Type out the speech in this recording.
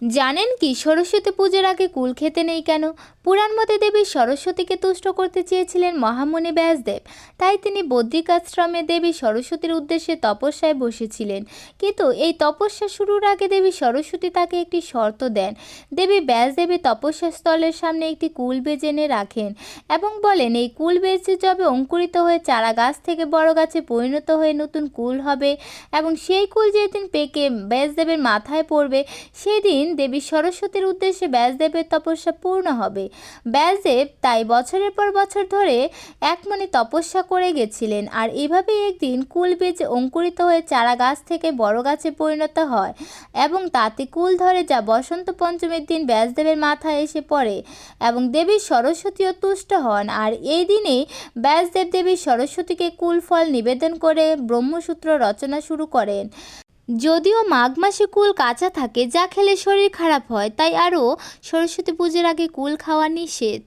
জানেন কি সরস্বতী পুজোর আগে কুল খেতে নেই কেন? পুরাণ মতে দেবী সরস্বতীকে তুষ্ট করতে চেয়েছিলেন মহামুনি ব্যাসদেব। তাই তিনি বদ্রিকাশ্রমে দেবী সরস্বতীর উদ্দেশ্যে তপস্যায় বসেছিলেন। কিন্তু এই তপস্যা শুরুর আগে দেবী সরস্বতী তাকে একটি শর্ত দেন। দেবী ব্যাসদেবী তপস্যা স্থলের সামনে একটি কুল বেজ এনে রাখেন এবং বলেন, এই কুল বেজ যবে অঙ্কুরিত হয়ে চারা গাছ থেকে বড় গাছে পরিণত হয়ে নতুন কুল হবে এবং সেই কুল যেদিন পেকে ব্যাসদেবের মাথায় পড়বে, সেদিন দেবী সরস্বতীর উদ্দেশ্যে ব্যাসদেবের তপস্যা পূর্ণ হবে। ব্যাসদেব তাই বছরের পর বছর ধরে একমনে তপস্যা করে গেছিলেন, আর এভাবেই একদিন কুল বীজ অঙ্কুরিত হয়ে চারা গাছ থেকে বড় গাছে পরিণত হয় এবং তাতে কুল ধরে, যা বসন্ত পঞ্চমীর দিন ব্যাসদেবের মাথায় এসে পড়ে এবং দেবী সরস্বতীও তুষ্ট হন। আর এই দিনেই ব্যাসদেব দেবী সরস্বতীকে কুল ফল নিবেদন করে ব্রহ্মসূত্র রচনা শুরু করেন। যদিও মাঘ মাসে কুল কাঁচা থাকে, যা খেলে শরীর খারাপ হয়, তাই আরও সরস্বতী পুজোর আগে কুল খাওয়া নিষেধ।